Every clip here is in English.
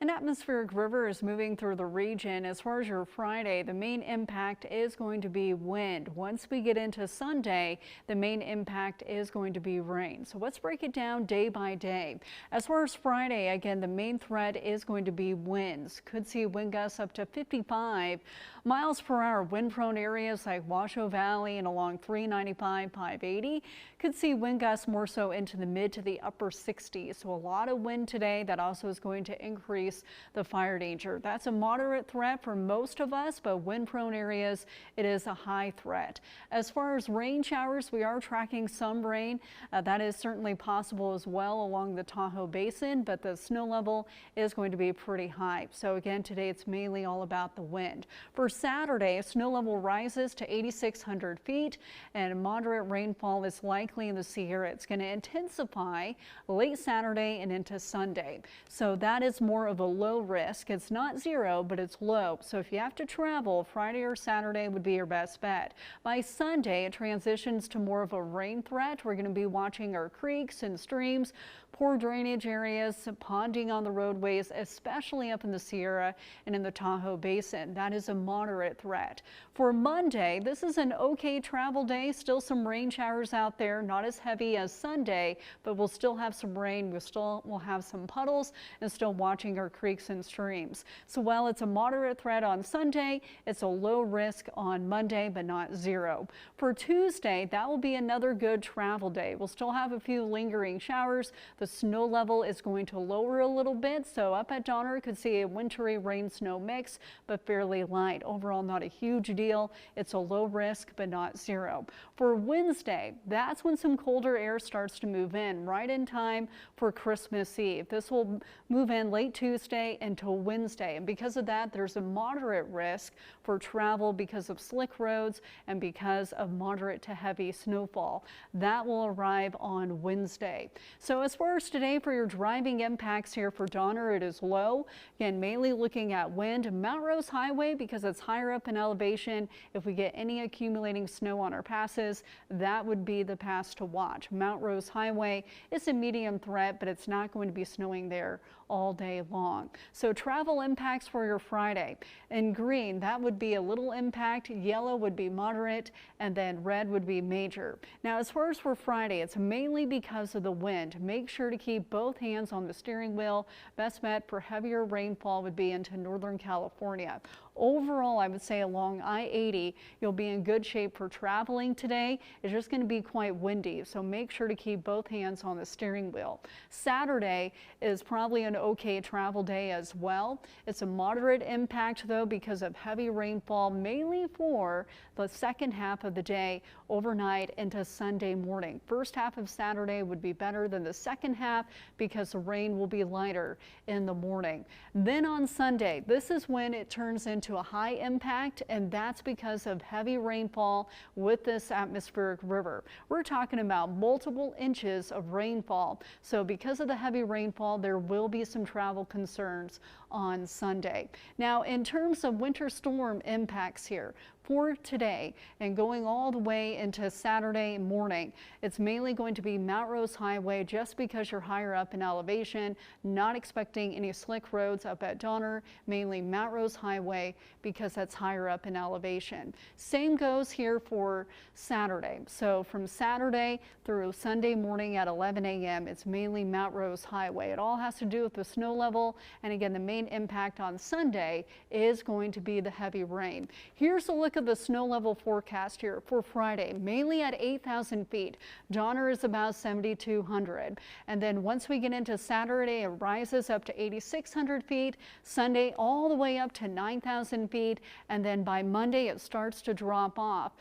An atmospheric river is moving through the region. As far as your Friday, the main impact is going to be wind. Once we get into Sunday, the main impact is going to be rain. So let's break it down day by day. As far as Friday, again, the main threat is going to be winds. Could see wind gusts up to 55 miles per hour. Wind-prone areas like Washoe Valley and along 395, 580 could see wind gusts more so into the mid to the upper 60s. So a lot of wind today. That also is going to increase the fire danger. That's a moderate threat for most of us, but wind-prone areas, it is a high threat. As far as rain showers, we are tracking some rain. That is certainly possible as well along the Tahoe Basin, but the snow level is going to be pretty high. So again, today it's mainly all about the wind. For Saturday, snow level rises to 8,600 feet and moderate rainfall is likely in the Sierra. It's going to intensify late Saturday and into Sunday. So that is more of a low risk. It's not zero, but it's low. So if you have to travel, Friday or Saturday would be your best bet. By Sunday, it transitions to more of a rain threat. We're going to be watching our creeks and streams, poor drainage areas, ponding on the roadways, especially up in the Sierra and in the Tahoe Basin. That is a moderate threat. For Monday, this is an okay travel day. Still some rain showers out there, not as heavy as Sunday, but we'll still have some rain. We'll have some puddles and still watching our creeks and streams. So while it's a moderate threat on Sunday, it's a low risk on Monday, but not zero. For Tuesday, that will be another good travel day. We'll still have a few lingering showers. The snow level is going to lower a little bit, so up at Donner could see a wintry rain-snow mix, but fairly light. Overall, not a huge deal. It's a low risk, but not zero. For Wednesday, that's when some colder air starts to move in, right in time for Christmas Eve. This will move in late Tuesday until Wednesday, and because of that, there's a moderate risk for travel because of slick roads and because of moderate to heavy snowfall. That will arrive on Wednesday. So as far as today for your driving impacts here for Donner, it is low. Again, mainly looking at wind. Mount Rose Highway, because it's higher up in elevation, if we get any accumulating snow on our passes, that would be the pass to watch. Mount Rose Highway is a medium threat, but it's not going to be snowing there all day long. So travel impacts for your Friday. In green, that would be a little impact. Yellow would be moderate, and then red would be major. Now, as far as for Friday, it's mainly because of the wind. Make sure to keep both hands on the steering wheel. Best bet for heavier rainfall would be into Northern California. Overall, I would say along I-80, you'll be in good shape for traveling today. It's just going to be quite windy, so make sure to keep both hands on the steering wheel. Saturday is probably an okay travel day as well. It's a moderate impact, though, because of heavy rainfall, mainly for the second half of the day, overnight into Sunday morning. First half of Saturday would be better than the second half because the rain will be lighter in the morning. Then on Sunday, this is when it turns into a high impact, and that's because of heavy rainfall with this atmospheric river. We're talking about multiple inches of rainfall. So because of the heavy rainfall, there will be some travel concerns on Sunday. Now, in terms of winter storm impacts here for today and going all the way into Saturday morning, it's mainly going to be Mount Rose Highway just because you're higher up in elevation. Not expecting any slick roads up at Donner, mainly Mount Rose Highway because that's higher up in elevation. Same goes here for Saturday. So from Saturday through Sunday morning at 11 a.m., it's mainly Mount Rose Highway. It all has to do with the snow level, and again, the main impact on Sunday is going to be the heavy rain. Here's a look at the snow level forecast here for Friday, mainly at 8,000 feet. Donner is about 7,200. And then once we get into Saturday, it rises up to 8,600 feet. Sunday, all the way up to 9,000 feet. And then by Monday, it starts to drop off.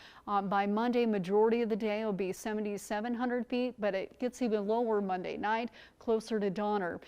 By Monday, majority of the day will be 7,700 feet, but it gets even lower Monday night, closer to Donner.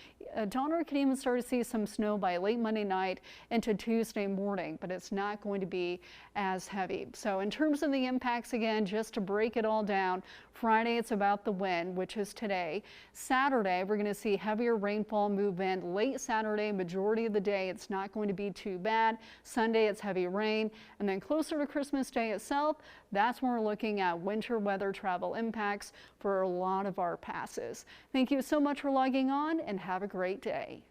Donner can even start to see some snow by late Monday night into Tuesday morning, but it's not going to be as heavy. So in terms of the impacts, again, just to break it all down, Friday it's about the wind, which is today. Saturday, we're going to see heavier rainfall move in late Saturday, majority of the day. It's not going to be too bad. Sunday, it's heavy rain. And then closer to Christmas Day itself, that's when we're looking at winter weather travel impacts for a lot of our passes. Thank you so much for logging on and have a great day.